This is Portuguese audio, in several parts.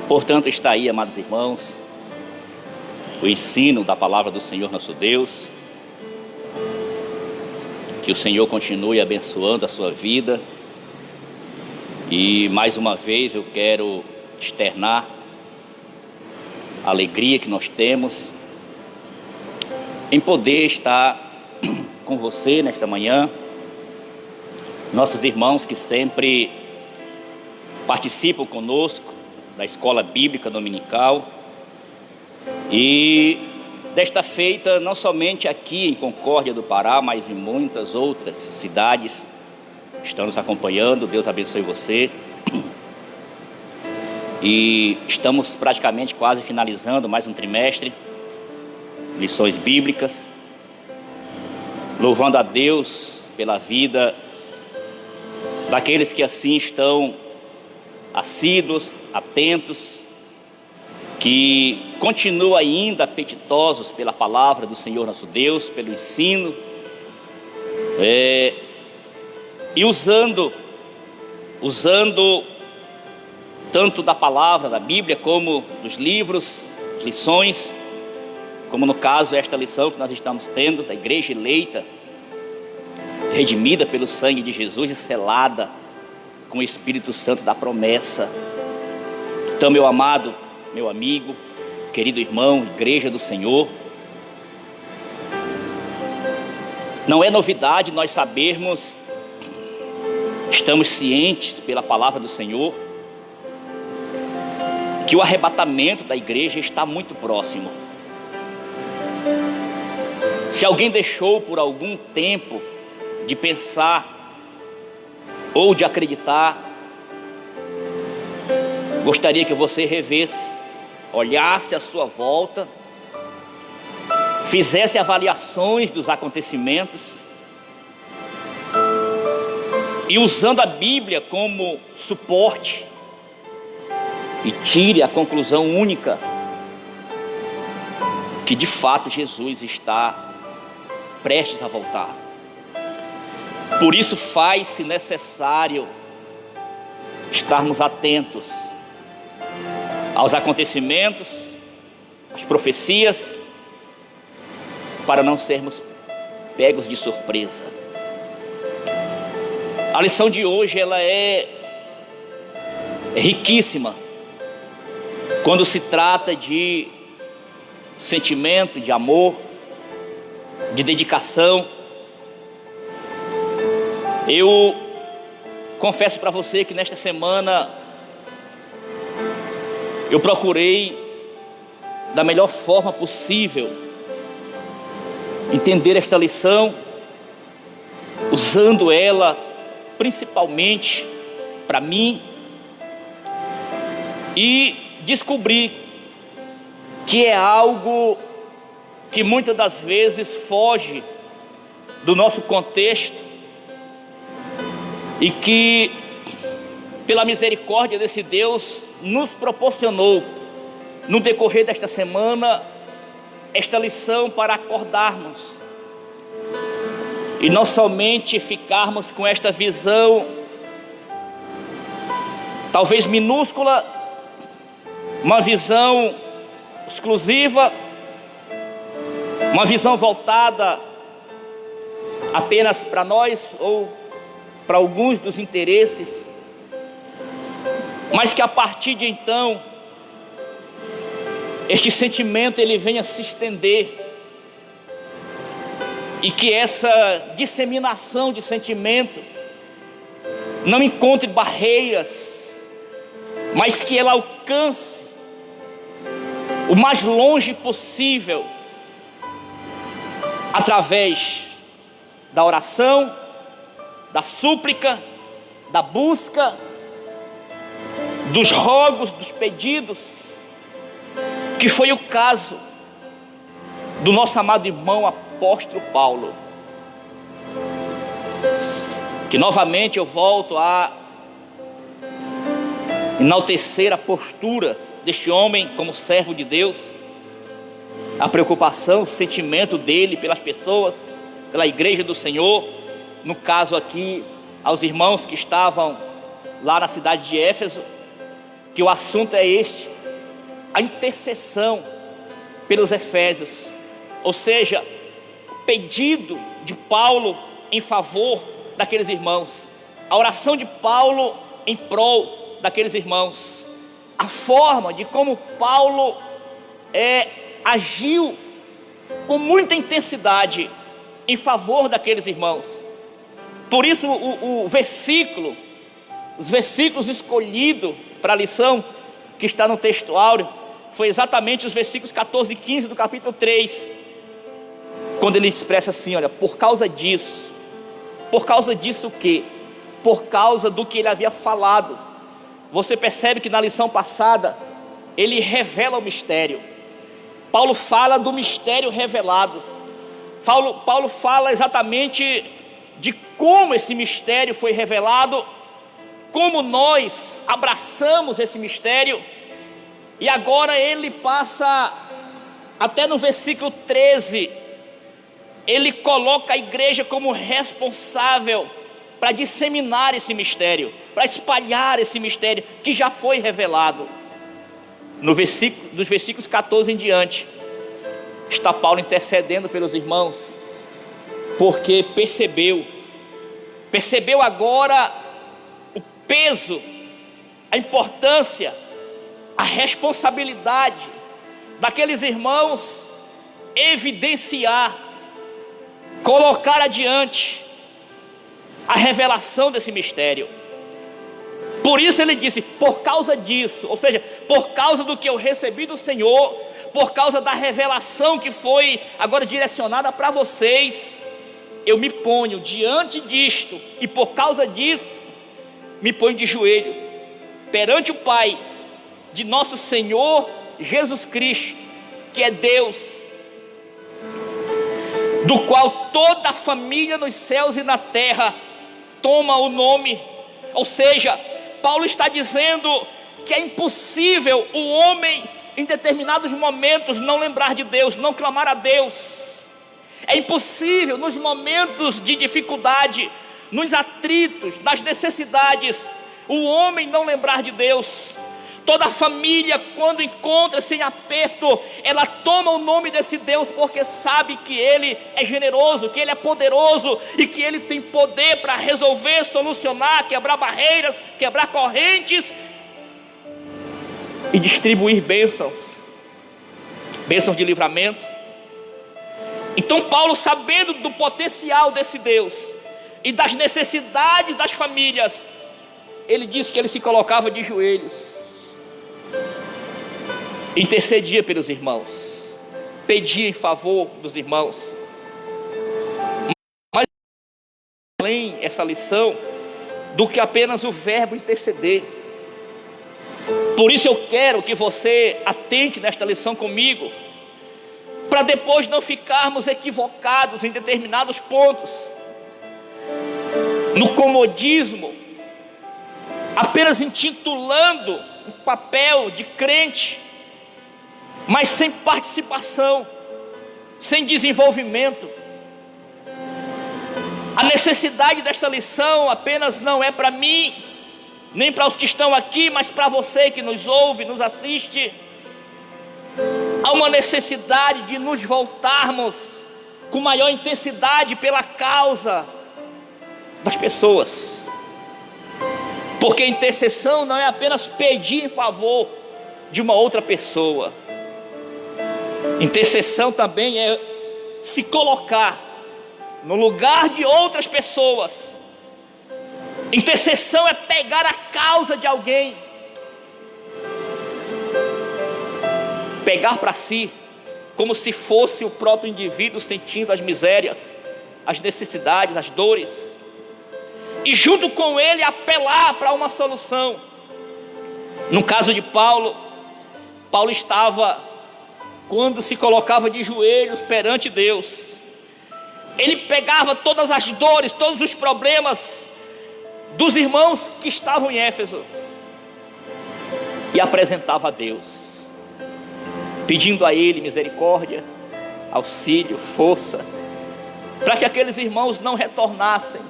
Portanto, está aí, amados irmãos, o ensino da palavra do Senhor nosso Deus. Que o Senhor continue abençoando a sua vida. E mais uma vez eu quero externar a alegria que nós temos em poder estar com você nesta manhã. Nossos irmãos que sempre participam conosco da Escola Bíblica Dominical. E desta feita, não somente aqui em Concórdia do Pará, mas em muitas outras cidades estão nos acompanhando. Deus abençoe você. E estamos praticamente quase finalizando mais um trimestre, lições bíblicas, louvando a Deus pela vida daqueles que assim estão assíduos, atentos, que continuam ainda apetitosos pela palavra do Senhor nosso Deus, pelo ensino, e usando tanto da palavra da Bíblia como dos livros, lições, como no caso esta lição que nós estamos tendo da igreja eleita, redimida pelo sangue de Jesus e selada com o Espírito Santo da promessa. Então, meu amado, meu amigo, querido irmão, igreja do Senhor, não é novidade nós sabermos, estamos cientes pela palavra do Senhor, que o arrebatamento da igreja está muito próximo. Se alguém deixou por algum tempo de pensar ou de acreditar, gostaria que você revesse, olhasse à sua volta, fizesse avaliações dos acontecimentos e, usando a Bíblia como suporte, e tire a conclusão única que de fato Jesus está prestes a voltar. Por isso faz-se necessário estarmos atentos aos acontecimentos, às profecias, para não sermos pegos de surpresa. A lição de hoje ela é riquíssima quando se trata de sentimento, de amor, de dedicação. Eu confesso para você que nesta semana eu procurei da melhor forma possível entender esta lição, usando ela principalmente para mim, e descobri que é algo que muitas das vezes foge do nosso contexto e que, pela misericórdia desse Deus, nos proporcionou no decorrer desta semana esta lição para acordarmos e não somente ficarmos com esta visão talvez minúscula, uma visão exclusiva, uma visão voltada apenas para nós ou para alguns dos interesses, mas que a partir de então este sentimento ele venha se estender e que essa disseminação de sentimento não encontre barreiras, mas que ela alcance o mais longe possível através da oração, da súplica, da busca, dos rogos, dos pedidos, que foi o caso do nosso amado irmão apóstolo Paulo, que novamente eu volto a enaltecer a postura deste homem como servo de Deus, a preocupação, o sentimento dele pelas pessoas, pela igreja do Senhor, no caso aqui, aos irmãos que estavam lá na cidade de Éfeso, que o assunto é este: a intercessão pelos efésios, ou seja, o pedido de Paulo em favor daqueles irmãos, a oração de Paulo em prol daqueles irmãos, a forma de como Paulo agiu com muita intensidade em favor daqueles irmãos. Por isso os versículos escolhidos para a lição que está no texto áureo, foi exatamente os versículos 14 e 15 do capítulo 3, quando ele expressa assim: olha, por causa disso o quê? Por causa do que ele havia falado. Você percebe que na lição passada, ele revela o mistério. Paulo fala do mistério revelado. Paulo fala exatamente de como esse mistério foi revelado, como nós abraçamos esse mistério. E agora ele passa, até no versículo 13, ele coloca a igreja como responsável para disseminar esse mistério, para espalhar esse mistério que já foi revelado. Dos versículos 14 em diante, está Paulo intercedendo pelos irmãos, porque percebeu agora o peso, a importância, a responsabilidade daqueles irmãos evidenciar, colocar adiante a revelação desse mistério. Por isso ele disse: por causa disso, ou seja, por causa do que eu recebi do Senhor, por causa da revelação que foi agora direcionada para vocês, eu me ponho diante disto, e por causa disso, me ponho de joelho perante o Pai de nosso Senhor Jesus Cristo, que é Deus, do qual toda a família nos céus e na terra toma o nome. Ou seja, Paulo está dizendo que é impossível o homem em determinados momentos não lembrar de Deus, não clamar a Deus. É impossível nos momentos de dificuldade, nos atritos, nas necessidades, o homem não lembrar de Deus. Toda a família, quando encontra-se em aperto, ela toma o nome desse Deus, porque sabe que Ele é generoso, que Ele é poderoso e que Ele tem poder para resolver, solucionar, quebrar barreiras, quebrar correntes e distribuir bênçãos de livramento. Então Paulo, sabendo do potencial desse Deus e das necessidades das famílias, ele disse que ele se colocava de joelhos, intercedia pelos irmãos, pedia em favor dos irmãos. Mas além essa lição do que apenas o verbo interceder. Por isso eu quero que você atente nesta lição comigo, para depois não ficarmos equivocados em determinados pontos, no comodismo, apenas intitulando um papel de crente, mas sem participação, sem desenvolvimento. A necessidade desta lição apenas não é para mim, nem para os que estão aqui, mas para você que nos ouve, nos assiste. Há uma necessidade de nos voltarmos com maior intensidade pela causa das pessoas, porque a intercessão não é apenas pedir em favor de uma outra pessoa. Intercessão também é se colocar no lugar de outras pessoas. Intercessão é pegar a causa de alguém, pegar para si, como se fosse o próprio indivíduo sentindo as misérias, as necessidades, as dores, e junto com ele apelar para uma solução. No caso de Paulo estava, quando se colocava de joelhos perante Deus, ele pegava todas as dores, todos os problemas dos irmãos que estavam em Éfeso e apresentava a Deus, pedindo a Ele misericórdia, auxílio, força, para que aqueles irmãos não retornassem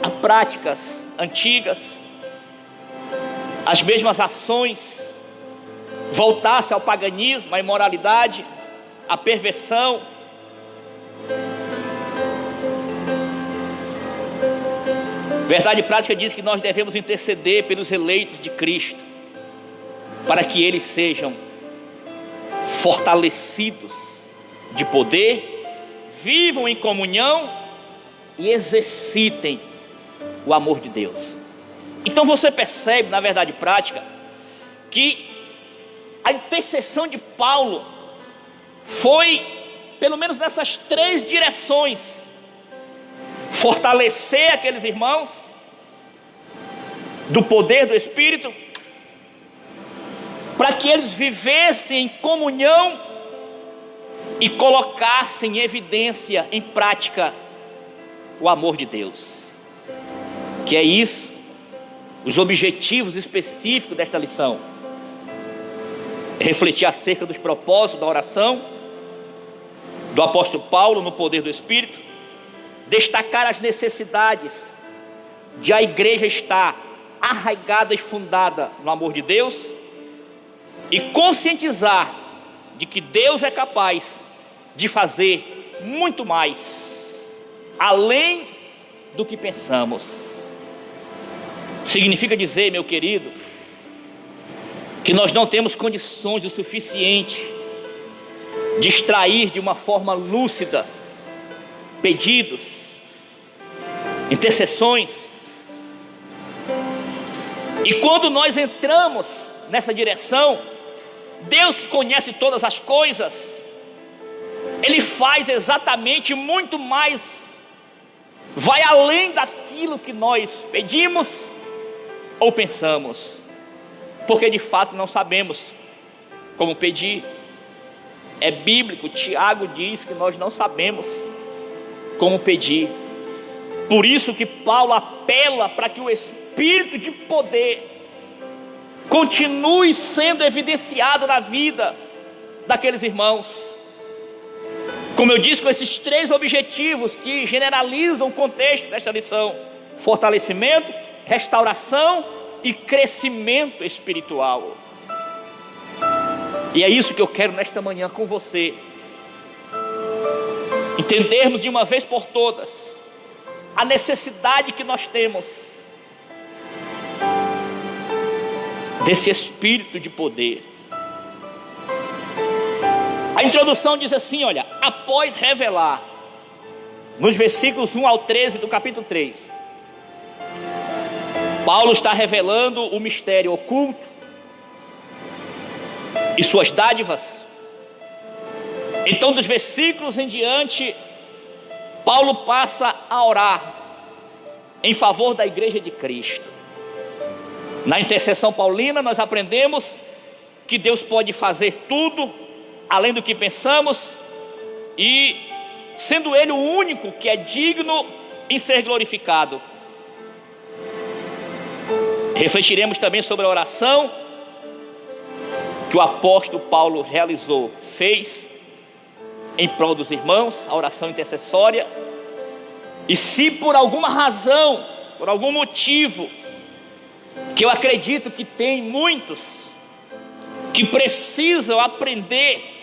a práticas antigas, as mesmas ações, voltasse ao paganismo, à imoralidade, à perversão. Verdade prática diz que nós devemos interceder pelos eleitos de Cristo, para que eles sejam fortalecidos de poder, vivam em comunhão e exercitem o amor de Deus. Então você percebe, na verdade prática, que a intercessão de Paulo foi, pelo menos nessas 3 direções: fortalecer aqueles irmãos do poder do Espírito, para que eles vivessem em comunhão e colocassem em evidência, em prática, o amor de Deus. Que é isso, os objetivos específicos desta lição: refletir acerca dos propósitos da oração do apóstolo Paulo no poder do Espírito, destacar as necessidades de a igreja estar arraigada e fundada no amor de Deus, e conscientizar de que Deus é capaz de fazer muito mais, além do que pensamos. Significa dizer, meu querido, que nós não temos condições o suficiente de extrair de uma forma lúcida pedidos, intercessões. E quando nós entramos nessa direção, Deus, que conhece todas as coisas, Ele faz exatamente muito mais, vai além daquilo que nós pedimos ou pensamos, porque de fato não sabemos como pedir. É bíblico, Tiago diz que nós não sabemos como pedir. Por isso que Paulo apela para que o Espírito de poder continue sendo evidenciado na vida daqueles irmãos. Como eu disse, com esses 3 objetivos que generalizam o contexto desta lição: fortalecimento, restauração e crescimento espiritual. E é isso que eu quero nesta manhã com você: entendermos de uma vez por todas a necessidade que nós temos desse espírito de poder. A introdução diz assim, olha: após revelar, nos versículos 1 ao 13 do capítulo 3, Paulo está revelando o mistério oculto e suas dádivas. Então, dos versículos em diante, Paulo passa a orar em favor da igreja de Cristo. Na intercessão paulina, nós aprendemos que Deus pode fazer tudo além do que pensamos, e sendo Ele o único que é digno em ser glorificado. Refletiremos também sobre a oração que o apóstolo Paulo fez em prol dos irmãos, a oração intercessória. E se por alguma razão, por algum motivo, que eu acredito que tem muitos que precisam aprender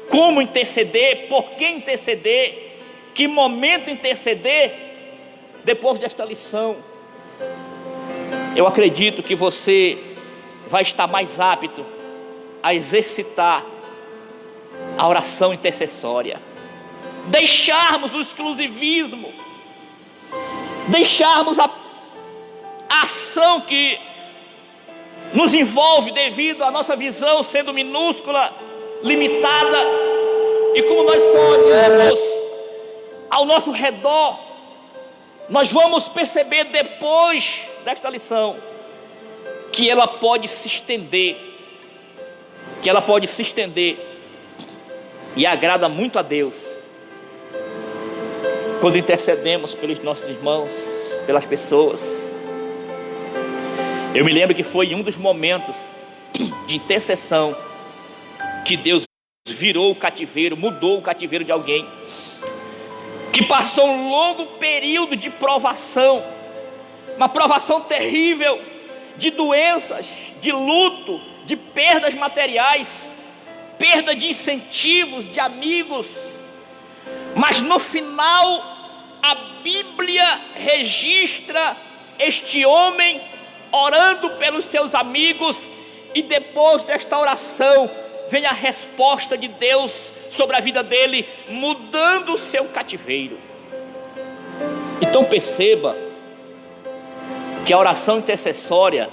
como interceder, por que interceder, que momento interceder, depois desta lição, eu acredito que você vai estar mais apto a exercitar a oração intercessória, deixarmos o exclusivismo, deixarmos a ação que nos envolve devido à nossa visão sendo minúscula, limitada, e como nós só olhamos ao nosso redor, nós vamos perceber depois desta lição que ela pode se estender, e agrada muito a Deus quando intercedemos pelos nossos irmãos, pelas pessoas. Eu me lembro que foi em um dos momentos de intercessão que Deus virou o cativeiro, mudou o cativeiro de alguém que passou um longo período de provação, uma provação terrível, de doenças, de luto, de perdas materiais, perda de incentivos, de amigos. Mas no final, a Bíblia registra este homem orando pelos seus amigos, e depois desta oração vem a resposta de Deus sobre a vida dele, mudando o seu cativeiro. Então perceba que a oração intercessória,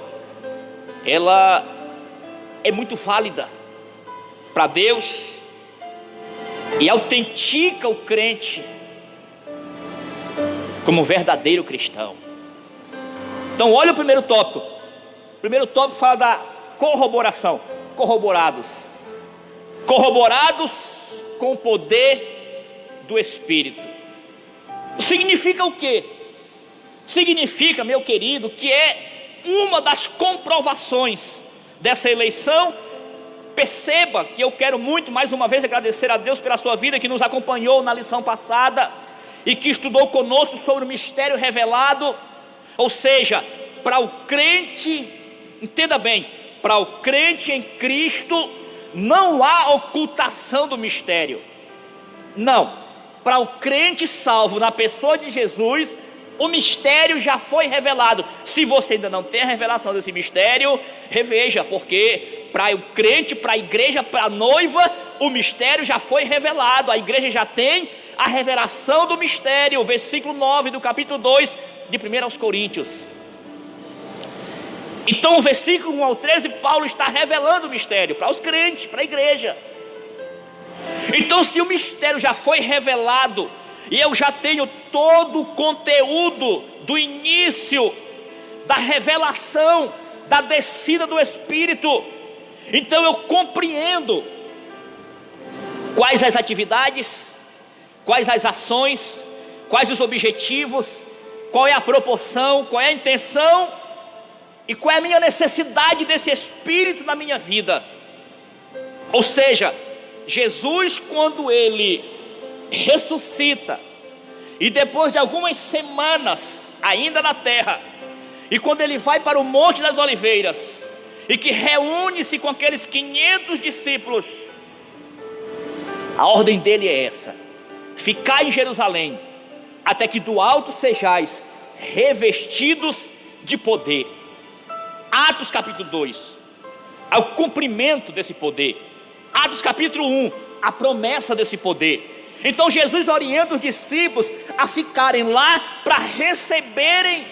ela é muito válida para Deus e autentica o crente como verdadeiro cristão. Então olha o primeiro tópico. O primeiro tópico fala da corroboração. Corroborados com o poder do Espírito. Significa o quê? Significa, meu querido, que é uma das comprovações dessa eleição. Perceba que eu quero muito, mais uma vez, agradecer a Deus pela sua vida, que nos acompanhou na lição passada e que estudou conosco sobre o mistério revelado. Ou seja, para o crente, entenda bem, para o crente em Cristo não há ocultação do mistério. Não, para o crente salvo na pessoa de Jesus, o mistério já foi revelado. Se você ainda não tem a revelação desse mistério, reveja, porque para o crente, para a igreja, para a noiva, o mistério já foi revelado. A igreja já tem a revelação do mistério. Versículo 9 do capítulo 2 de 1 aos Coríntios. Então o versículo 1 ao 13, Paulo está revelando o mistério para os crentes, para a igreja. Então, se o mistério já foi revelado e eu já tenho todo o conteúdo do início da revelação, da descida do Espírito, então eu compreendo quais as atividades, quais as ações, quais os objetivos, qual é a proporção, qual é a intenção e qual é a minha necessidade desse Espírito na minha vida. Ou seja, Jesus, quando ele ressuscita e depois de algumas semanas ainda na terra, e quando ele vai para o Monte das Oliveiras e que reúne-se com aqueles 500 discípulos, a ordem dele é essa: ficai em Jerusalém até que do alto sejais revestidos de poder. Atos capítulo 2, ao cumprimento desse poder. Atos capítulo 1, a promessa desse poder. Então Jesus orienta os discípulos a ficarem lá para receberem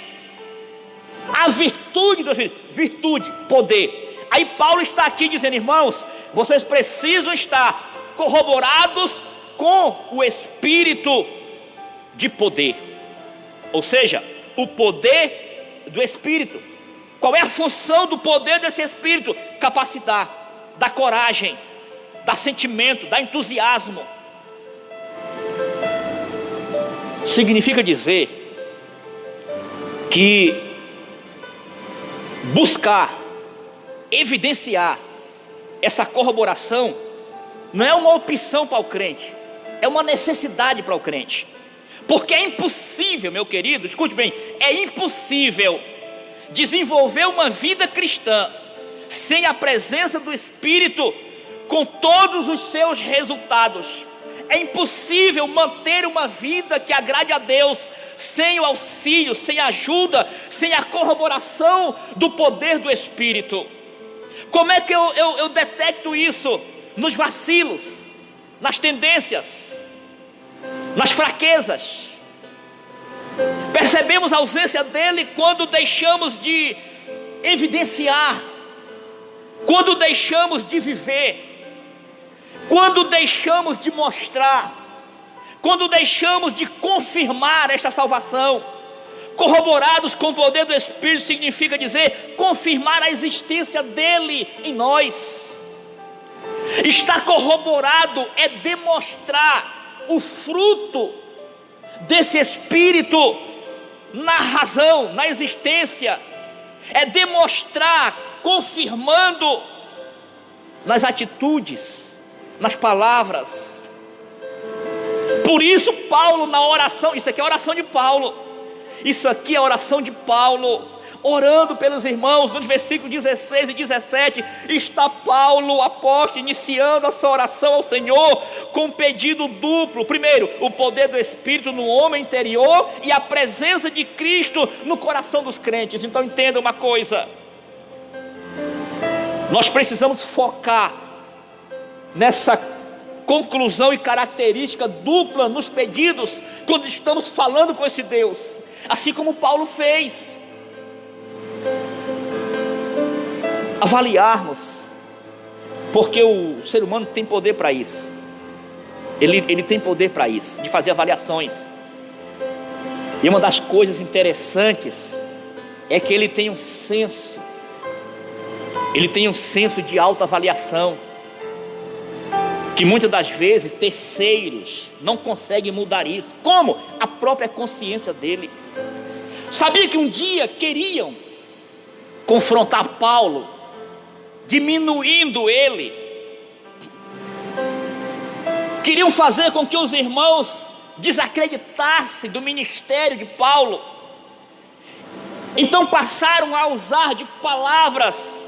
a virtude do Espírito. Virtude, poder. Aí Paulo está aqui dizendo: irmãos, vocês precisam estar corroborados com o Espírito de poder. Ou seja, o poder do Espírito. Qual é a função do poder desse Espírito? Capacitar, dar coragem, dar sentimento, dar entusiasmo. Significa dizer que buscar, evidenciar essa corroboração não é uma opção para o crente, é uma necessidade para o crente. Porque é impossível, meu querido, escute bem, é impossível desenvolver uma vida cristã sem a presença do Espírito, com todos os seus resultados. É impossível manter uma vida que agrade a Deus sem o auxílio, sem a ajuda, sem a corroboração do poder do Espírito. Como é que eu detecto isso? Nos vacilos, nas tendências, nas fraquezas. Percebemos a ausência dele quando deixamos de evidenciar, quando deixamos de viver, quando deixamos de mostrar, quando deixamos de confirmar esta salvação. Corroborados com o poder do Espírito significa dizer confirmar a existência dele em nós. Estar corroborado é demonstrar o fruto desse Espírito na razão, na existência. É demonstrar, confirmando nas atitudes, nas palavras. Por isso Paulo na oração, isso aqui é a oração de Paulo, isso aqui é a oração de Paulo, orando pelos irmãos. Nos versículos 16 e 17, está Paulo, apóstolo, iniciando a sua oração ao Senhor, com um pedido duplo. Primeiro, o poder do Espírito no homem interior, e a presença de Cristo no coração dos crentes. Então entenda uma coisa, nós precisamos focar nessa conclusão e característica dupla nos pedidos, quando estamos falando com esse Deus, assim como Paulo fez. Avaliarmos, porque o ser humano tem poder para isso, ele tem poder para isso, de fazer avaliações. E uma das coisas interessantes é que ele tem um senso de autoavaliação, que muitas das vezes terceiros não conseguem mudar isso. Como? A própria consciência dele. Sabia que um dia queriam confrontar Paulo, diminuindo ele, queriam fazer com que os irmãos desacreditassem do ministério de Paulo. Então passaram a usar de palavras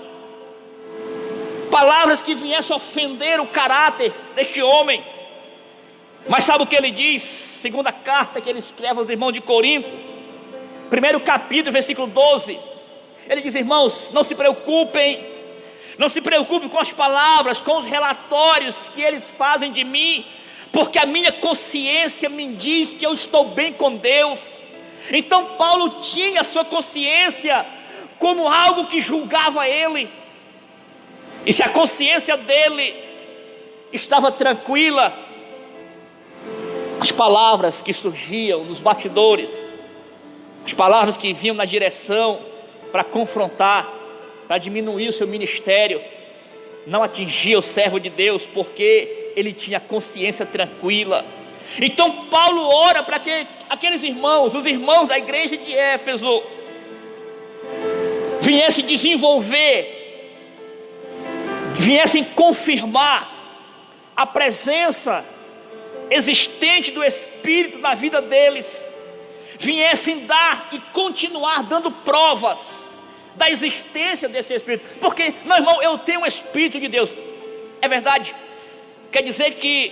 que viessem ofender o caráter deste homem. Mas sabe o que ele diz? Segunda carta que ele escreve aos irmãos de Corinto, primeiro capítulo, versículo 12, ele diz: irmãos, não se preocupem com as palavras, com os relatórios que eles fazem de mim, porque a minha consciência me diz que eu estou bem com Deus. Então Paulo tinha a sua consciência como algo que julgava ele, e se a consciência dele estava tranquila, as palavras que surgiam nos bastidores, as palavras que vinham na direção para confrontar, para diminuir o seu ministério, não atingia o servo de Deus, porque ele tinha consciência tranquila. Então Paulo ora para que aqueles irmãos, os irmãos da igreja de Éfeso, viessem desenvolver, viessem confirmar a presença existente do Espírito na vida deles, viessem dar e continuar dando provas da existência desse Espírito. Porque, meu irmão, eu tenho um Espírito de Deus, é verdade. Quer dizer que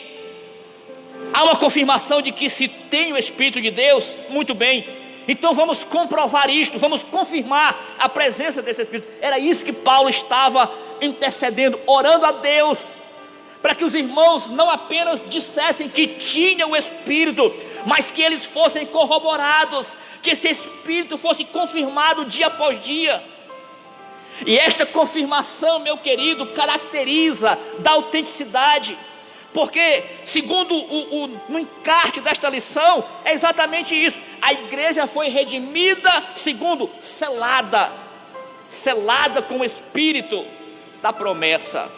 há uma confirmação de que se tem o Espírito de Deus, muito bem, então vamos comprovar isto, vamos confirmar a presença desse Espírito. Era isso que Paulo estava intercedendo, orando a Deus, para que os irmãos não apenas dissessem que tinham o Espírito, mas que eles fossem corroborados, que esse Espírito fosse confirmado dia após dia. E esta confirmação, meu querido, caracteriza da autenticidade, porque segundo no encarte desta lição, é exatamente isso: a igreja foi redimida, segundo, selada com o Espírito da promessa.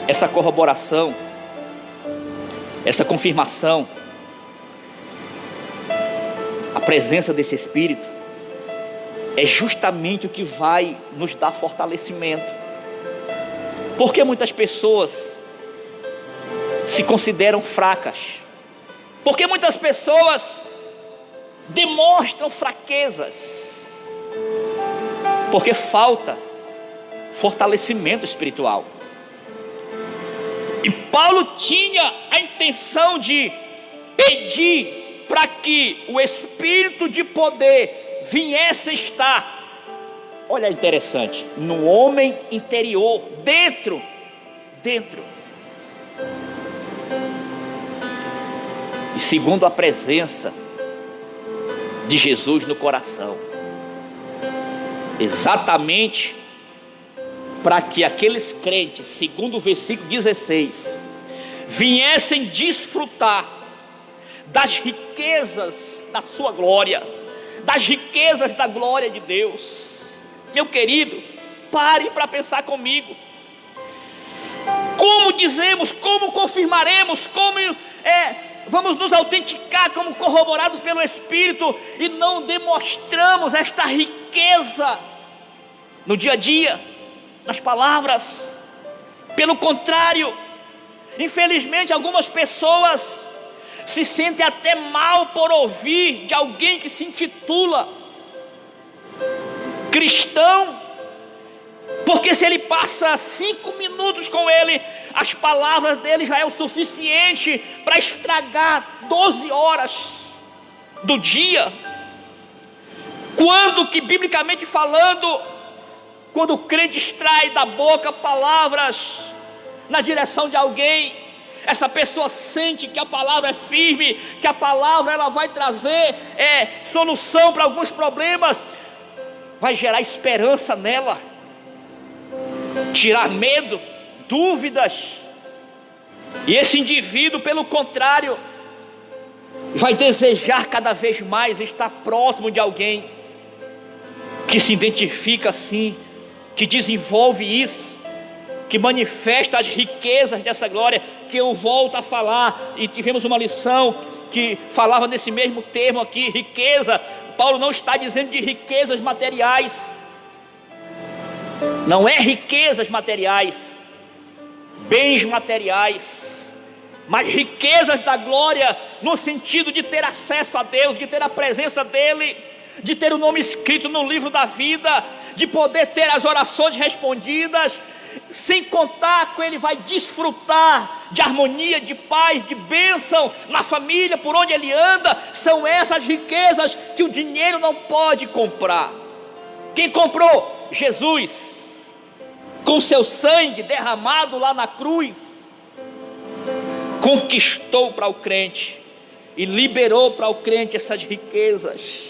Essa corroboração, essa confirmação, a presença desse Espírito é justamente o que vai nos dar fortalecimento. Porque muitas pessoas se consideram fracas, porque muitas pessoas demonstram fraquezas, porque falta fortalecimento espiritual. E Paulo tinha a intenção de pedir para que o Espírito de poder viesse estar, olha, interessante, no homem interior, dentro. E segundo a presença de Jesus no coração, exatamente para que aqueles crentes, segundo o versículo 16, viessem desfrutar das riquezas da sua glória, das riquezas da glória de Deus. Meu querido, pare para pensar comigo. Como dizemos, como confirmaremos, como vamos nos autenticar como corroborados pelo Espírito e não demonstramos esta riqueza no dia a dia, nas palavras? Pelo contrário, infelizmente algumas pessoas se sente até mal por ouvir de alguém que se intitula cristão, porque se ele passa 5 minutos com ele, as palavras dele já é o suficiente para estragar 12 horas do dia. Quando que, biblicamente falando, quando o crente extrai da boca palavras na direção de alguém, essa pessoa sente que a palavra é firme, que a palavra ela vai trazer solução para alguns problemas, vai gerar esperança nela, tirar medo, dúvidas. E esse indivíduo, pelo contrário, vai desejar cada vez mais estar próximo de alguém que se identifica assim, que desenvolve isso, que manifesta as riquezas dessa glória, que eu volto a falar, e tivemos uma lição que falava nesse mesmo termo aqui, riqueza. Paulo não está dizendo de riquezas materiais, não é riquezas materiais, bens materiais, mas riquezas da glória, no sentido de ter acesso a Deus, de ter a presença dEle, de ter o nome escrito no livro da vida, de poder ter as orações respondidas, sem contar que ele vai desfrutar de harmonia, de paz, de bênção na família, por onde ele anda. São essas riquezas que o dinheiro não pode comprar. Quem comprou? Jesus, com seu sangue derramado lá na cruz, conquistou para o crente e liberou para o crente essas riquezas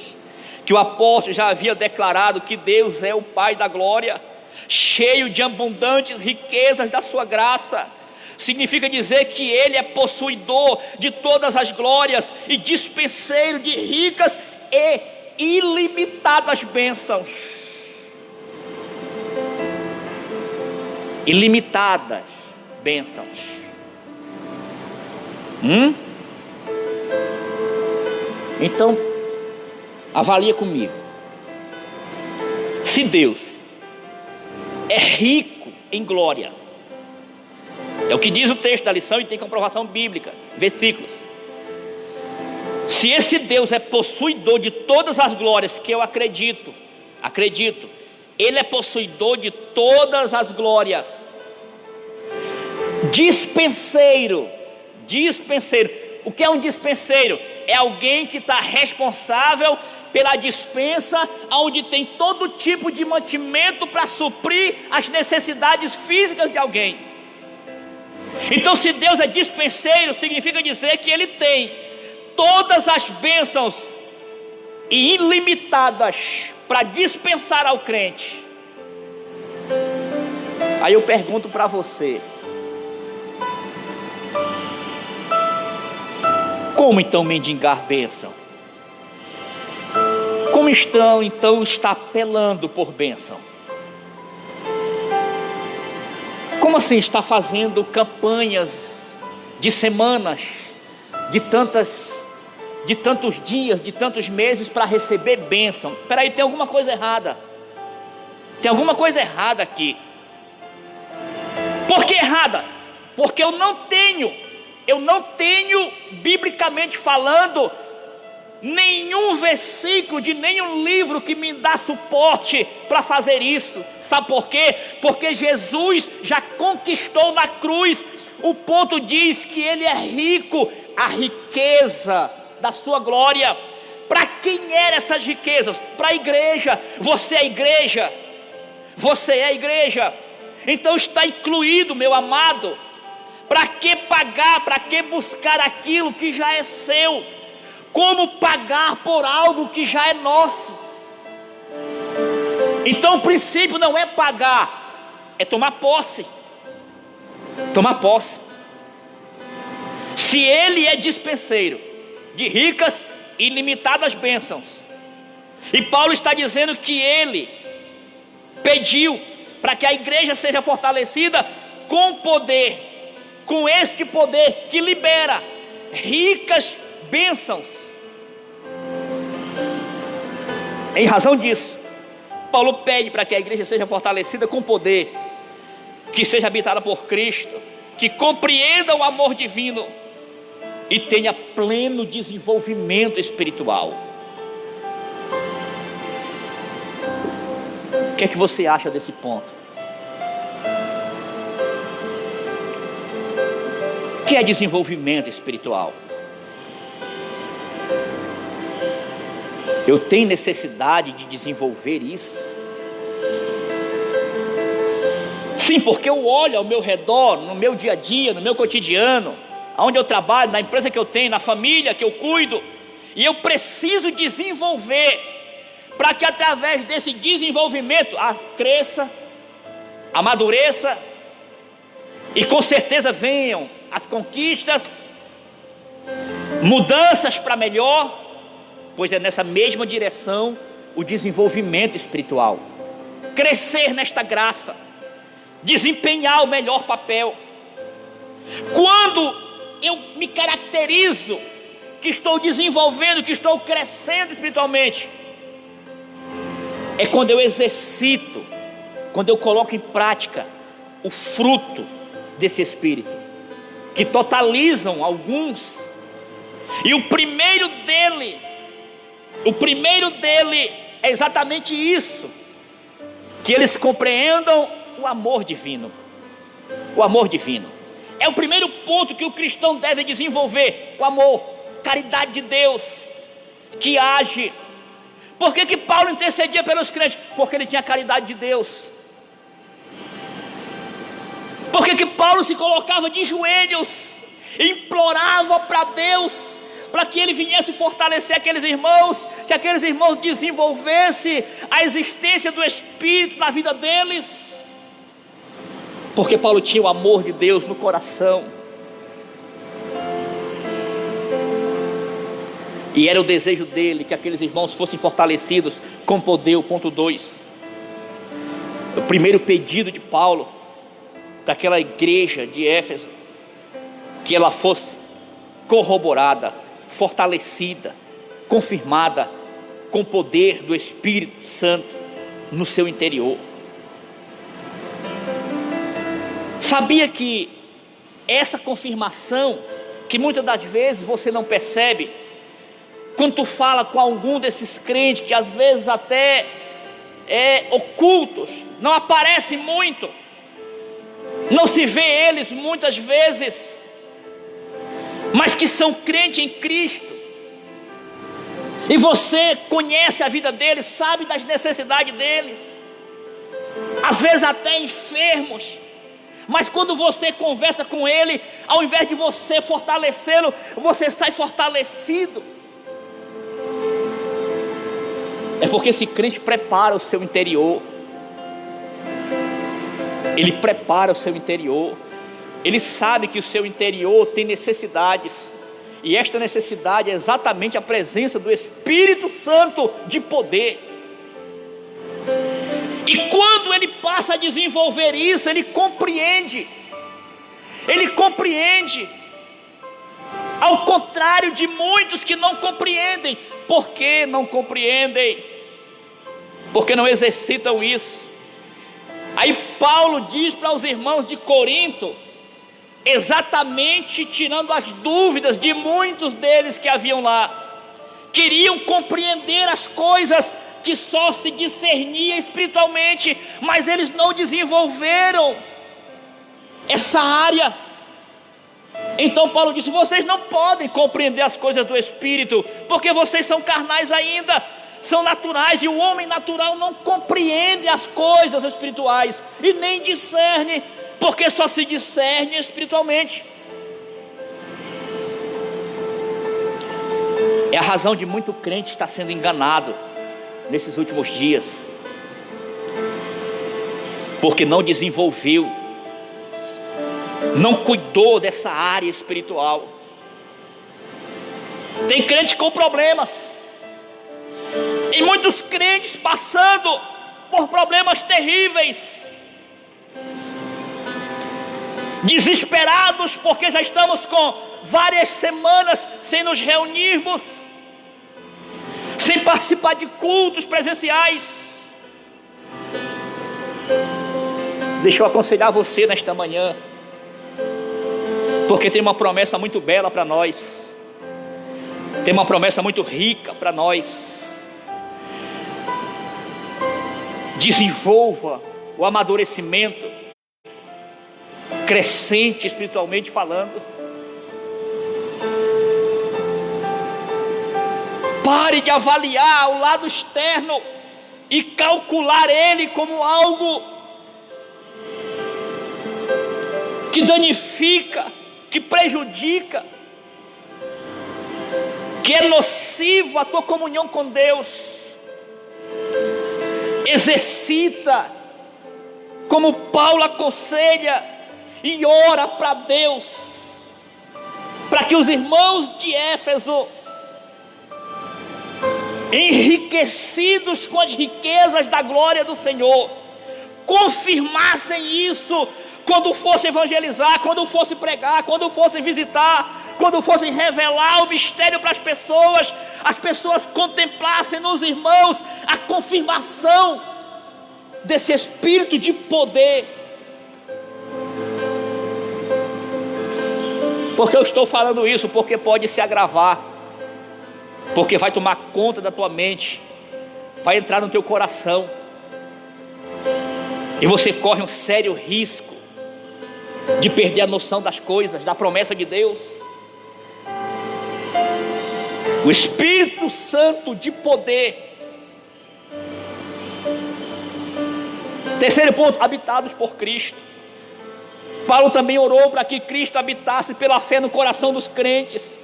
que o apóstolo já havia declarado, que Deus é o Pai da glória, cheio de abundantes riquezas da sua graça. Significa dizer que Ele é possuidor de todas as glórias e dispenseiro de ricas e ilimitadas bênçãos. Ilimitadas bênçãos. Então, avalia comigo. Se Deus é rico em glória, é o que diz o texto da lição e tem comprovação bíblica, versículos. Se esse Deus é possuidor de todas as glórias, que eu acredito, Ele é possuidor de todas as glórias, dispenseiro. O que é um dispenseiro? É alguém que está responsável pela dispensa, onde tem todo tipo de mantimento para suprir as necessidades físicas de alguém. Então, se Deus é dispenseiro, significa dizer que Ele tem todas as bênçãos e ilimitadas para dispensar ao crente. Aí eu pergunto para você: como então mendigar bênção? Como então está apelando por bênção? Como assim está fazendo campanhas de semanas, de tantos dias, de tantos meses para receber bênção? Espera aí, tem alguma coisa errada. Tem alguma coisa errada aqui. Por que errada? Porque eu não tenho, biblicamente falando, nenhum versículo de nenhum livro que me dá suporte para fazer isso. Sabe por quê? Porque Jesus já conquistou na cruz. O ponto diz que Ele é rico, a riqueza da sua glória. Para quem eram essas riquezas? Para a igreja. Você é a igreja. Você é a igreja. Então está incluído, meu amado. Para que pagar? Para que buscar aquilo que já é seu? Como pagar por algo que já é nosso? Então o princípio não é pagar, é tomar posse. Tomar posse. Se Ele é dispenseiro de ricas e ilimitadas bênçãos, e Paulo está dizendo que Ele pediu para que a igreja seja fortalecida com poder, com este poder que libera ricas bênçãos. Em razão disso, Paulo pede para que a igreja seja fortalecida com poder, que seja habitada por Cristo, que compreenda o amor divino, e tenha pleno desenvolvimento espiritual. O que é que você acha desse ponto? O que é desenvolvimento espiritual? Eu tenho necessidade de desenvolver isso? Sim, porque eu olho ao meu redor, no meu dia a dia, no meu cotidiano, onde eu trabalho, na empresa que eu tenho, na família que eu cuido, e eu preciso desenvolver, para que através desse desenvolvimento cresça, amadureça, e com certeza venham as conquistas, mudanças para melhor, pois é nessa mesma direção o desenvolvimento espiritual. Crescer nesta graça, desempenhar o melhor papel. Quando eu me caracterizo que estou desenvolvendo, que estou crescendo espiritualmente, é quando eu exercito, quando eu coloco em prática o fruto desse Espírito, que totalizam alguns, e o primeiro dele é exatamente isso, que eles compreendam o amor divino. O amor divino é o primeiro ponto que o cristão deve desenvolver, o amor, caridade de Deus, que age. Por que Paulo intercedia pelos crentes? Porque ele tinha caridade de Deus. Por que Paulo se colocava de joelhos, implorava para Deus, para que ele viesse fortalecer aqueles irmãos, que aqueles irmãos desenvolvessem a existência do Espírito na vida deles? Porque Paulo tinha o amor de Deus no coração, e era o desejo dele que aqueles irmãos fossem fortalecidos com poder. O ponto 2, o primeiro pedido de Paulo para aquela igreja de Éfeso, que ela fosse corroborada, fortalecida, confirmada com o poder do Espírito Santo no seu interior. Sabia que essa confirmação, que muitas das vezes você não percebe, quando tu fala com algum desses crentes, que às vezes até ocultos, não aparecem muito, não se vê eles muitas vezes, mas que são crentes em Cristo, e você conhece a vida deles, sabe das necessidades deles, às vezes até enfermos, mas quando você conversa com ele, ao invés de você fortalecê-lo, você sai fortalecido. É porque esse crente prepara o seu interior. Ele prepara o seu interior. Ele sabe que o seu interior tem necessidades, e esta necessidade é exatamente a presença do Espírito Santo de poder. E quando ele passa a desenvolver isso, ele compreende, ao contrário de muitos que não compreendem. Por que não compreendem? Porque não exercitam isso. Aí Paulo diz para os irmãos de Corinto, exatamente tirando as dúvidas de muitos deles que haviam lá, queriam compreender as coisas que só se discernia espiritualmente, mas eles não desenvolveram essa área. Então Paulo disse: vocês não podem compreender as coisas do Espírito, porque vocês são carnais ainda, são naturais, e o homem natural não compreende as coisas espirituais, e nem discerne, porque só se discerne espiritualmente. É a razão de muito crente estar sendo enganado nesses últimos dias, porque não desenvolveu, não cuidou dessa área espiritual. Tem crente com problemas, e muitos crentes passando por problemas terríveis, desesperados, porque já estamos com várias semanas sem nos reunirmos, sem participar de cultos presenciais. Deixa eu aconselhar você nesta manhã, porque tem uma promessa muito bela para nós. tem uma promessa muito rica para nós. Desenvolva o amadurecimento, crescente espiritualmente falando. Pare de avaliar o lado externo e calcular ele como algo que danifica, que prejudica, que é nocivo à tua comunhão com Deus. Exercita, como Paulo aconselha, e ora para Deus, para que os irmãos de Éfeso, enriquecidos com as riquezas da glória do Senhor, confirmassem isso quando fosse evangelizar, quando fosse pregar, quando fosse visitar, quando fosse revelar o mistério para as pessoas contemplassem nos irmãos a confirmação desse espírito de poder. Porque eu estou falando isso? Porque pode se agravar, porque vai tomar conta da tua mente, vai entrar no teu coração, e você corre um sério risco de perder a noção das coisas, da promessa de Deus. O Espírito Santo de poder. Terceiro ponto, habitados por Cristo. Paulo também orou para que Cristo habitasse pela fé no coração dos crentes.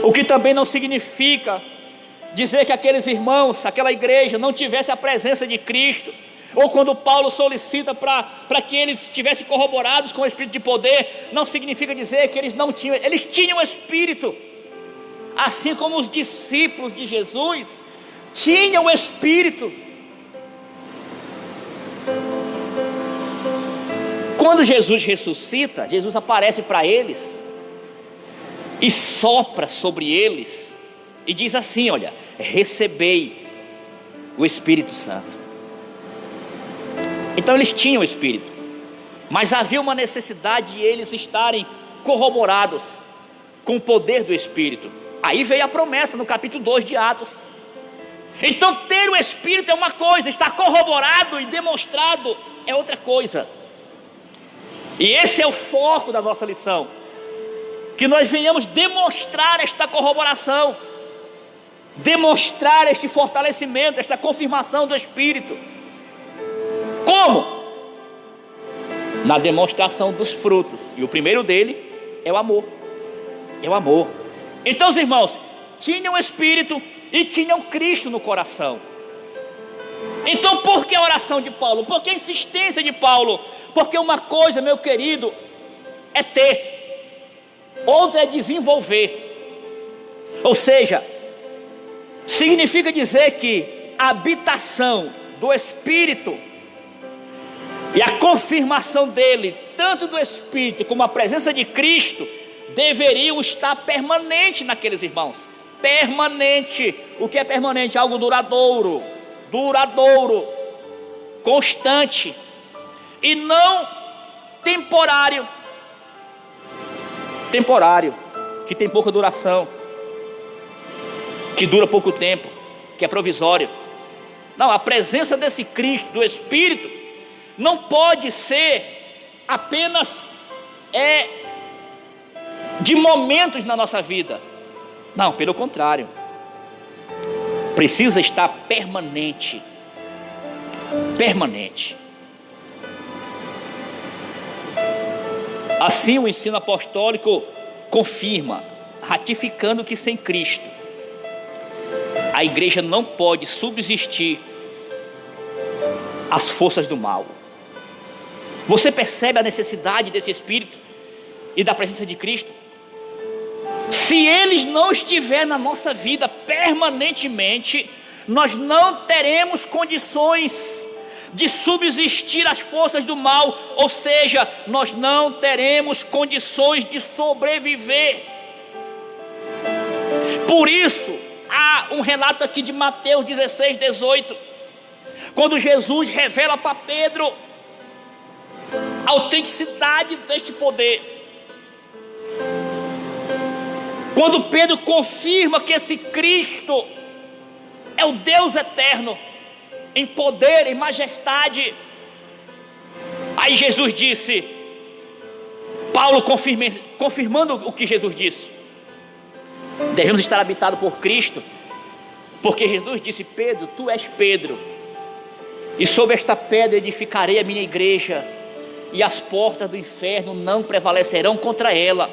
O que também não significa dizer que aqueles irmãos, aquela igreja não tivesse a presença de Cristo, ou quando Paulo solicita para que eles estivessem corroborados com o Espírito de poder, não significa dizer que eles não tinham, eles tinham o Espírito, assim como os discípulos de Jesus tinham o Espírito. Quando Jesus ressuscita, Jesus aparece para eles e sopra sobre eles e diz assim: olha, recebei o Espírito Santo. Então eles tinham o Espírito, mas havia uma necessidade de eles estarem corroborados com o poder do Espírito. Aí veio a promessa no capítulo 2 de Atos. Então ter o Espírito é uma coisa, estar corroborado e demonstrado é outra coisa. E esse é o foco da nossa lição, que nós venhamos demonstrar esta corroboração, demonstrar este fortalecimento, esta confirmação do Espírito. Como? Na demonstração dos frutos, e o primeiro dele é o amor. É o amor. Então os irmãos tinham o Espírito e tinham Cristo no coração. Então por que a oração de Paulo? Por que a insistência de Paulo? Porque uma coisa, meu querido, é ter, outra é desenvolver. Ou seja, significa dizer que a habitação do Espírito e a confirmação dele, tanto do Espírito como a presença de Cristo, deveriam estar permanente naqueles irmãos. Permanente. O que é permanente? Algo duradouro, constante, e não temporário, que tem pouca duração, que dura pouco tempo, que é provisório. Não, a presença desse Cristo, do Espírito, não pode ser apenas de momentos na nossa vida. Não, pelo contrário, precisa estar permanente. Assim o ensino apostólico confirma, ratificando que sem Cristo a igreja não pode subsistir às forças do mal. Você percebe a necessidade desse Espírito e da presença de Cristo? Se eles não estiverem na nossa vida permanentemente, nós não teremos condições de subsistir às forças do mal, ou seja, nós não teremos condições de sobreviver. Por isso, há um relato aqui de Mateus 16, 18, quando Jesus revela para Pedro a autenticidade deste poder. Quando Pedro confirma que esse Cristo é o Deus eterno, em poder, em majestade, aí Jesus disse, Paulo confirmando o que Jesus disse, devemos estar habitados por Cristo, porque Jesus disse, Pedro, tu és Pedro, e sobre esta pedra edificarei a minha igreja, e as portas do inferno não prevalecerão contra ela.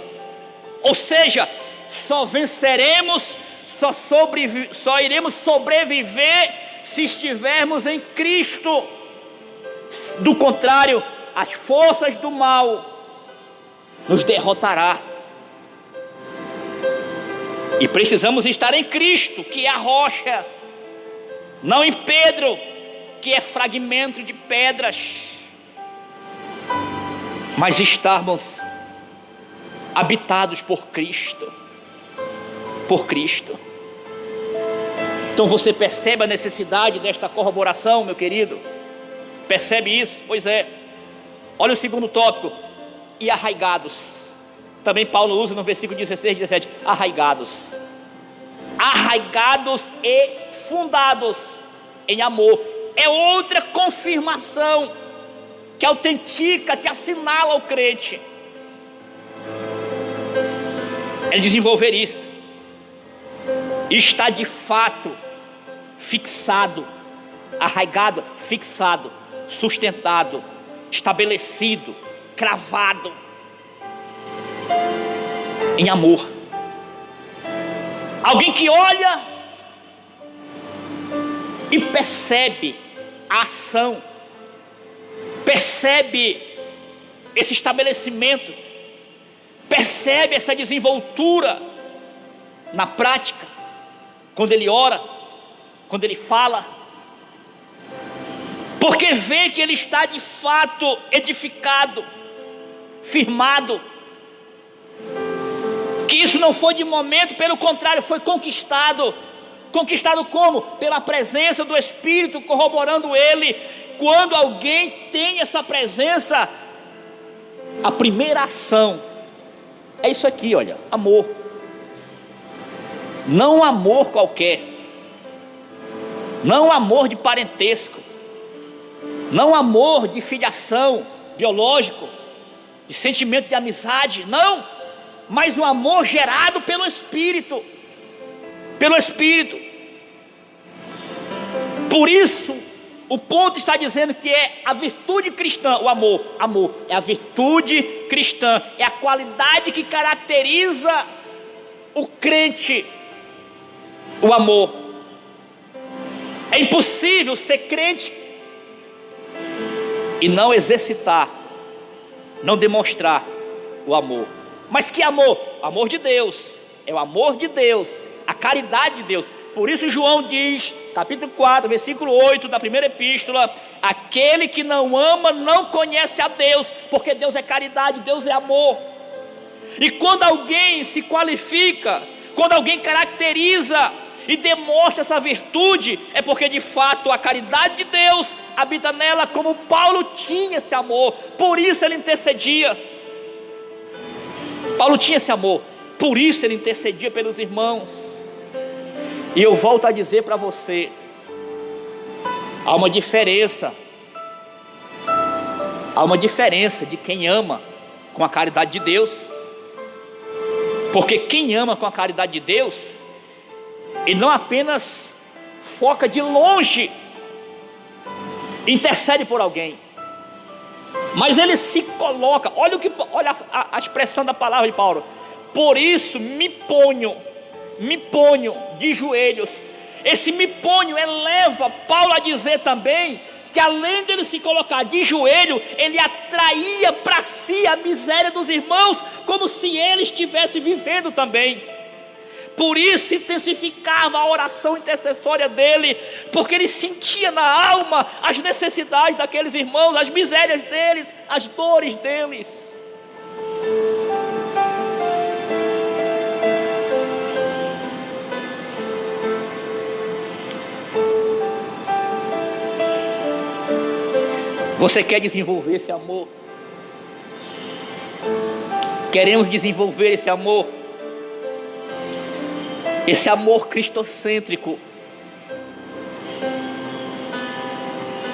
Ou seja, só venceremos, só iremos sobreviver se estivermos em Cristo. Do contrário, as forças do mal nos derrotará. E precisamos estar em Cristo, que é a rocha, não em Pedro, que é fragmento de pedras, mas estarmos habitados por Cristo. Por Cristo. Então você percebe a necessidade desta corroboração, meu querido? Percebe isso? Pois é. Olha o segundo tópico. E arraigados. Também Paulo usa no versículo 16 e 17. Arraigados. Arraigados e fundados em amor. É outra confirmação que autentica, que assinala o crente. É desenvolver isso. Está de fato fixado, arraigado, fixado, sustentado, estabelecido, cravado em amor. Alguém que olha e percebe a ação, percebe esse estabelecimento, percebe essa desenvoltura na prática, quando ele ora, quando ele fala, porque vê que ele está de fato edificado, firmado, que isso não foi de momento, pelo contrário, foi conquistado. Conquistado como? Pela presença do Espírito corroborando ele. Quando alguém tem essa presença, a primeira ação é isso aqui, olha, amor. Não amor qualquer, não amor de parentesco, não amor de filiação biológico, de sentimento de amizade, não, mas um amor gerado pelo Espírito, pelo Espírito. Por isso, o ponto está dizendo que é a virtude cristã, o amor, é a virtude cristã, é a qualidade que caracteriza o crente, o amor. É impossível ser crente e não exercitar, não demonstrar o amor. Mas que amor? Amor de Deus, é o amor de Deus, a caridade de Deus. Por isso João diz, capítulo 4, versículo 8 da primeira epístola, aquele que não ama não conhece a Deus, porque Deus é caridade, Deus é amor. E quando alguém se qualifica, quando alguém caracteriza e demonstra essa virtude, é porque de fato a caridade de Deus habita nela, como Paulo tinha esse amor, por isso ele intercedia. Paulo tinha esse amor, por isso ele intercedia pelos irmãos. E eu volto a dizer para você, há uma diferença de quem ama com a caridade de Deus, porque quem ama com a caridade de Deus, ele não apenas foca de longe, intercede por alguém, mas ele se coloca, olha a expressão da palavra de Paulo, por isso me ponho de joelhos. Esse me ponho eleva Paulo a dizer também que além dele se colocar de joelho, ele atraía para si a miséria dos irmãos, como se ele estivesse vivendo também. Por isso intensificava a oração intercessória dele, porque ele sentia na alma as necessidades daqueles irmãos, as misérias deles, as dores deles. Você quer desenvolver esse amor? Queremos desenvolver esse amor? esse amor cristocêntrico,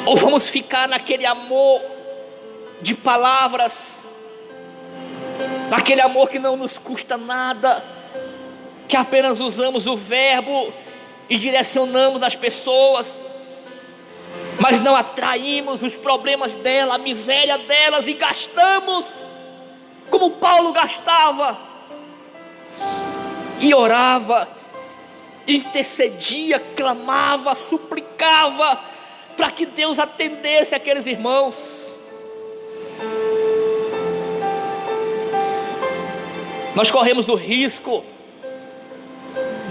ou vamos ficar naquele amor de palavras, naquele amor que não nos custa nada, que apenas usamos o verbo e direcionamos as pessoas, mas não atraímos os problemas dela, a miséria delas, e gastamos como Paulo gastava, e orava, intercedia, clamava, suplicava para que Deus atendesse aqueles irmãos. Nós corremos o risco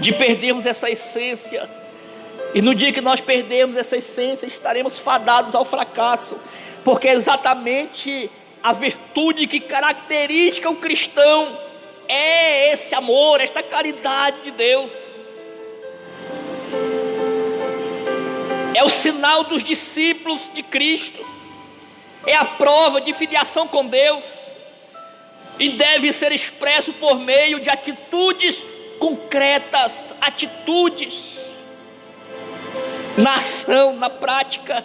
de perdermos essa essência, e no dia que nós perdermos essa essência, estaremos fadados ao fracasso, porque é exatamente a virtude que caracteriza o cristão é esse amor, esta caridade de Deus. É o sinal dos discípulos de Cristo, é a prova de filiação com Deus, e deve ser expresso por meio de atitudes concretas, atitudes na ação, na prática.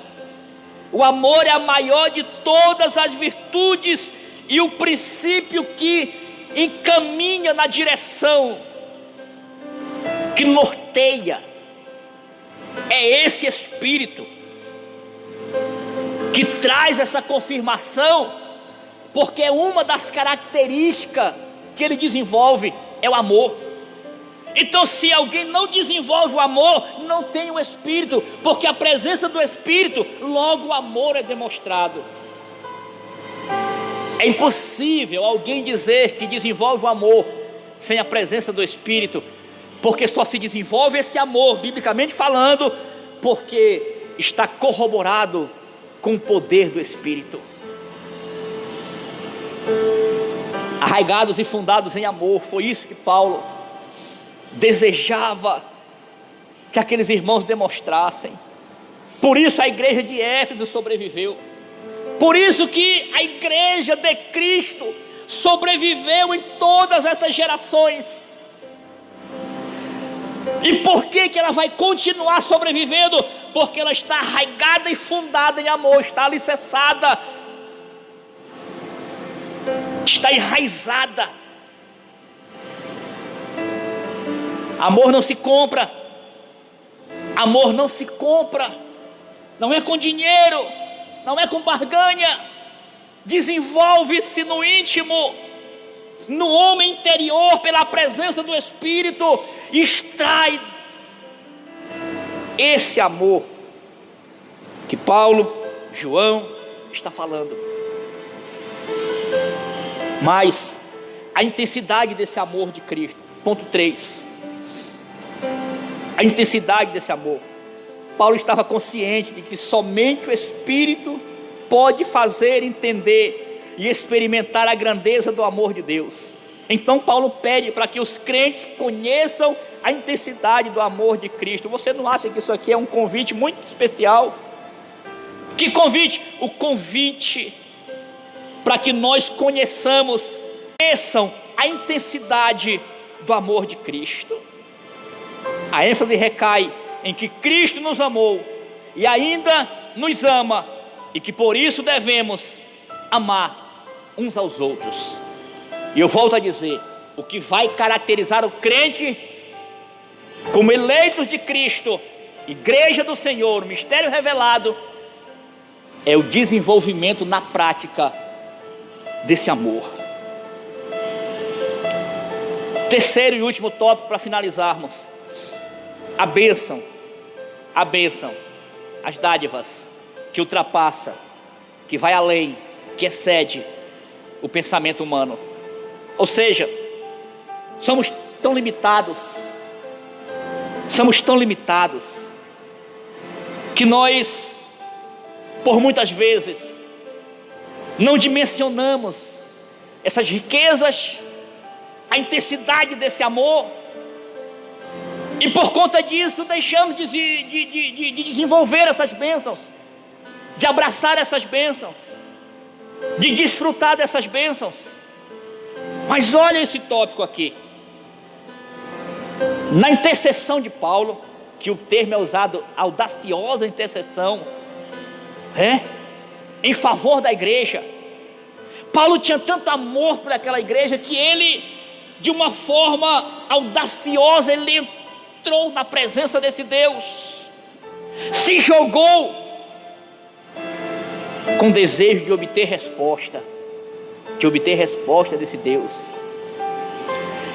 O amor é a maior de todas as virtudes e o princípio que encaminha na direção, que norteia. É esse Espírito que traz essa confirmação, porque é uma das características que ele desenvolve, é o amor. Então, se alguém não desenvolve o amor, não tem o Espírito, porque a presença do Espírito, logo o amor é demonstrado. É impossível alguém dizer que desenvolve o amor sem a presença do Espírito, porque só se desenvolve esse amor, biblicamente falando, porque está corroborado com o poder do Espírito. Arraigados e fundados em amor, foi isso que Paulo desejava que aqueles irmãos demonstrassem. Por isso a igreja de Éfeso sobreviveu. Por isso que a igreja de Cristo sobreviveu em todas essas gerações. E por que ela vai continuar sobrevivendo? Porque ela está arraigada e fundada em amor, está alicerçada, está enraizada. Amor não se compra. Amor não se compra. Não é com dinheiro, não é com barganha. Desenvolve-se no íntimo, no homem interior, pela presença do Espírito. Extrai esse amor que Paulo, João está falando. Mas a intensidade desse amor de Cristo. Ponto 3. A intensidade desse amor. Paulo estava consciente de que somente o Espírito pode fazer entender e experimentar a grandeza do amor de Deus. Então Paulo pede para que os crentes conheçam a intensidade do amor de Cristo. Você não acha que isso aqui é um convite muito especial? Que convite? O convite para que nós conheçam a intensidade do amor de Cristo. A ênfase recai em que Cristo nos amou e ainda nos ama, e que por isso devemos amar uns aos outros. E eu volto a dizer, o que vai caracterizar o crente como eleitos de Cristo, igreja do Senhor, mistério revelado, é o desenvolvimento na prática desse amor. Terceiro e último tópico para finalizarmos: a bênção, as dádivas que ultrapassa, que vai além, que excede o pensamento humano. Ou seja, somos tão limitados, que nós, por muitas vezes, não dimensionamos essas riquezas, a intensidade desse amor, e por conta disso deixamos de desenvolver essas bênçãos, de abraçar essas bênçãos, de desfrutar dessas bênçãos. Mas olha esse tópico aqui: Na intercessão de Paulo, que o termo é usado, audaciosa intercessão, em favor da igreja. Paulo tinha tanto amor por aquela igreja que ele, de uma forma audaciosa, ele entrou na presença desse Deus, se jogou com desejo de obter resposta desse Deus.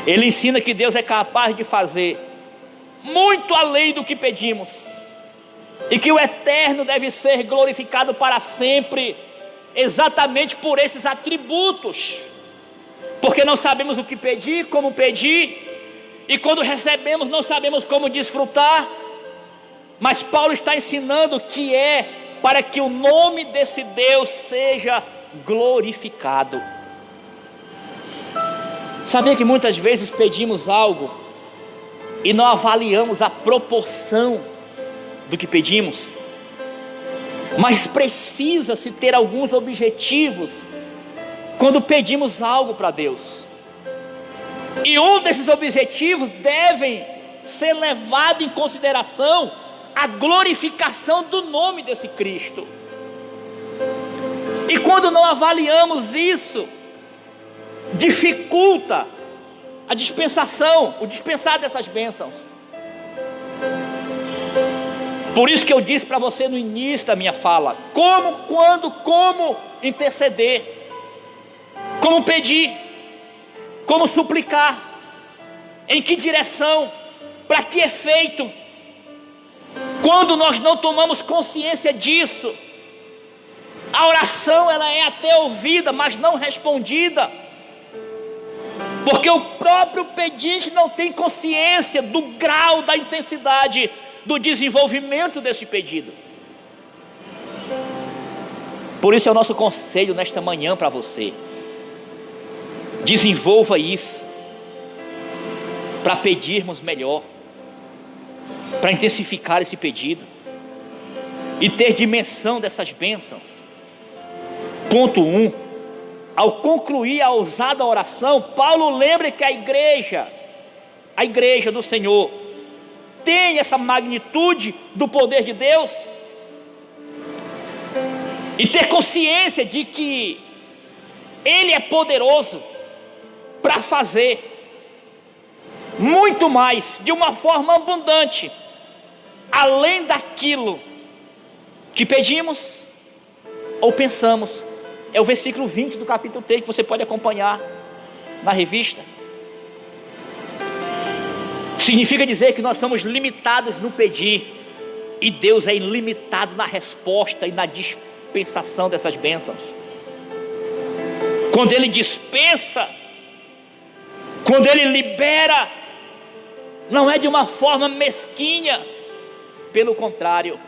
Ele ensina que Deus é capaz de fazer muito além do que pedimos, e que o eterno deve ser glorificado para sempre, exatamente por esses atributos, porque não sabemos o que pedir, como pedir, e quando recebemos não sabemos como desfrutar, mas Paulo está ensinando que é para que o nome desse Deus seja glorificado. Sabia que muitas vezes pedimos algo e não avaliamos a proporção do que pedimos? Mas precisa-se ter alguns objetivos quando pedimos algo para Deus. E um desses objetivos devem ser levado em consideração a glorificação do nome desse Cristo. E quando não avaliamos isso, dificulta a dispensação, o dispensar dessas bênçãos. Por isso que eu disse para você no início da minha fala: como, quando, como interceder, como pedir, como suplicar, em que direção, para que efeito. Quando nós não tomamos consciência disso, a oração ela é até ouvida, mas não respondida, porque o próprio pedinte não tem consciência do grau, da intensidade do desenvolvimento desse pedido. Por isso é o nosso conselho nesta manhã para você: desenvolva isso, para pedirmos melhor, para intensificar esse pedido e ter dimensão dessas bênçãos. Ponto 1: ao concluir a ousada oração, Paulo lembra que a igreja do Senhor tem essa magnitude do poder de Deus, e ter consciência de que Ele é poderoso para fazer muito mais, de uma forma abundante, além daquilo que pedimos ou pensamos. É o versículo 20 do capítulo 3, que você pode acompanhar na revista. Significa dizer que nós somos limitados no pedir, e Deus é ilimitado na resposta e na dispensação dessas bênçãos. Quando Ele dispensa, quando Ele libera, não é de uma forma mesquinha, pelo contrário,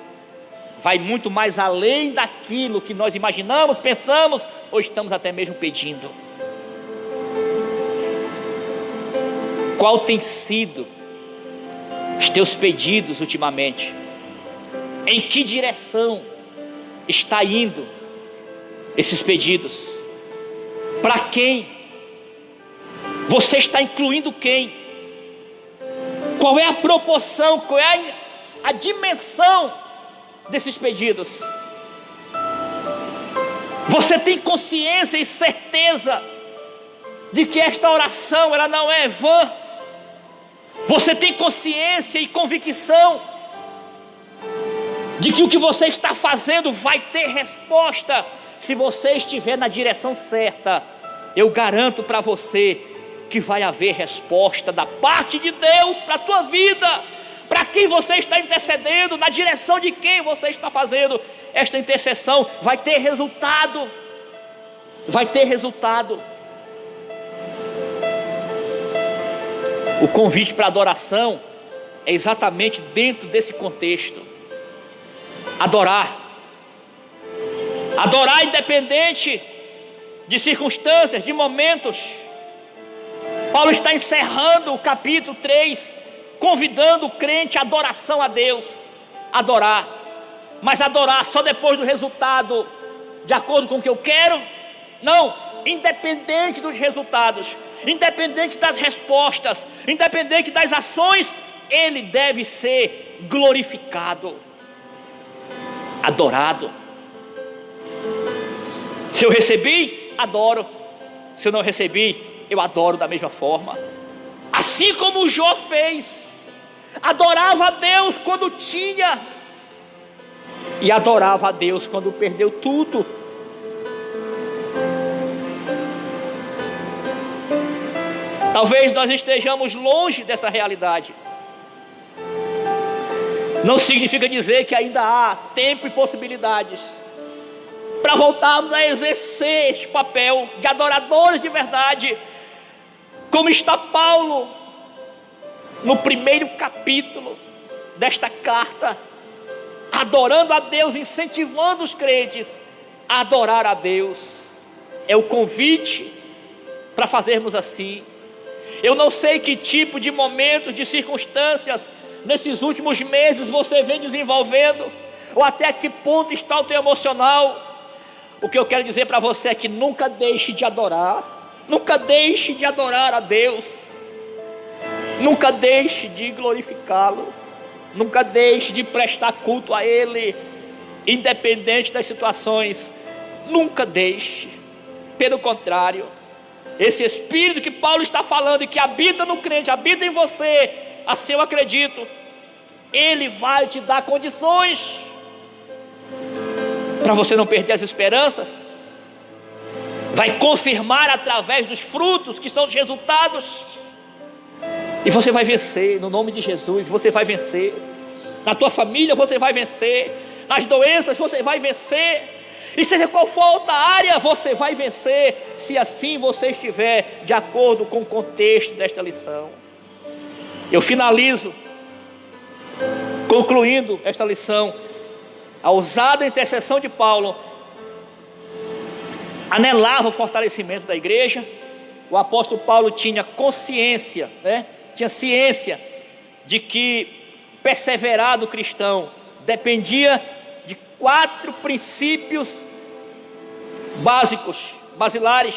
vai muito mais além daquilo que nós imaginamos, pensamos ou estamos até mesmo pedindo. Qual tem sido os teus pedidos ultimamente? Em que direção está indo esses pedidos? Para quem? Você está incluindo quem? Qual é a proporção? Qual é a dimensão desses pedidos? Você tem consciência e certeza de que esta oração ela não é vã? Você tem consciência e convicção de que o que você está fazendo vai ter resposta se você estiver na direção certa? Eu garanto para você que vai haver resposta da parte de Deus para a tua vida. Para quem você está intercedendo, na direção de quem você está fazendo esta intercessão, vai ter resultado. Vai ter resultado. O convite para adoração é exatamente dentro desse contexto. Adorar independente de circunstâncias, de momentos. Paulo está encerrando o capítulo 3, convidando o crente à adoração a Deus. Adorar, mas adorar só depois do resultado, de acordo com o que eu quero? Não, independente dos resultados, independente das respostas, independente das ações, Ele deve ser glorificado, adorado. Se eu recebi, adoro. Se eu não recebi, eu adoro da mesma forma. Assim como Jó fez, adorava a Deus quando tinha, e adorava a Deus quando perdeu tudo. Talvez nós estejamos longe dessa realidade. Não significa dizer que ainda há tempo e possibilidades para voltarmos a exercer este papel de adoradores de verdade, como está Paulo no primeiro capítulo desta carta, adorando a Deus, incentivando os crentes a adorar a Deus. É o convite para fazermos assim. Eu não sei que tipo de momentos, de circunstâncias nesses últimos meses você vem desenvolvendo, ou até que ponto está o teu emocional. O que eu quero dizer para você é que nunca deixe de adorar, nunca deixe de adorar a Deus, nunca deixe de glorificá-lo, nunca deixe de prestar culto a Ele, independente das situações. Nunca deixe. Pelo contrário, esse Espírito que Paulo está falando e que habita no crente, habita em você, assim eu acredito, Ele vai te dar condições para você não perder as esperanças, vai confirmar através dos frutos que são os resultados, e você vai vencer no nome de Jesus. Você vai vencer na tua família, você vai vencer nas doenças, você vai vencer, e seja qual for a outra área, você vai vencer, se assim você estiver de acordo com o contexto desta lição. Eu finalizo concluindo esta lição. A ousada intercessão de Paulo anelava o fortalecimento da igreja. O apóstolo Paulo tinha consciência, tinha ciência de que perseverar do cristão dependia de 4 princípios basilares,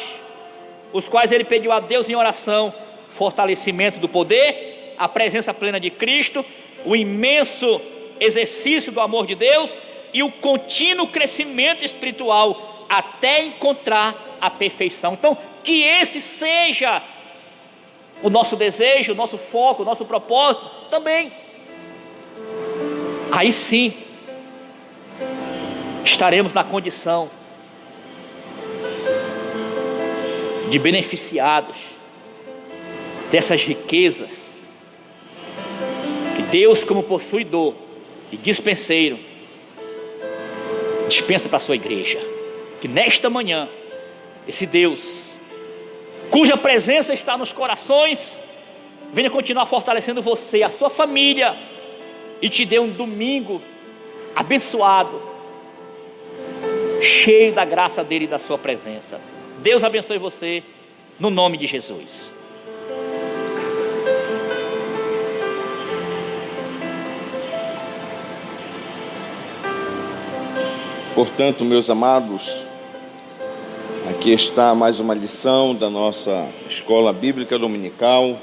os quais ele pediu a Deus em oração: fortalecimento do poder, a presença plena de Cristo, o imenso exercício do amor de Deus e o contínuo crescimento espiritual até encontrar a perfeição. Então, que esse seja o nosso desejo, o nosso foco, o nosso propósito também. Aí sim estaremos na condição de beneficiados dessas riquezas que Deus, como possuidor e dispenseiro, dispensa para a sua igreja. Que nesta manhã, esse Deus, cuja presença está nos corações, venha continuar fortalecendo você, a sua família, e te dê um domingo abençoado, cheio da graça dele e da sua presença. Deus abençoe você, no nome de Jesus. Portanto, meus amados, aqui está mais uma lição da nossa Escola Bíblica Dominical.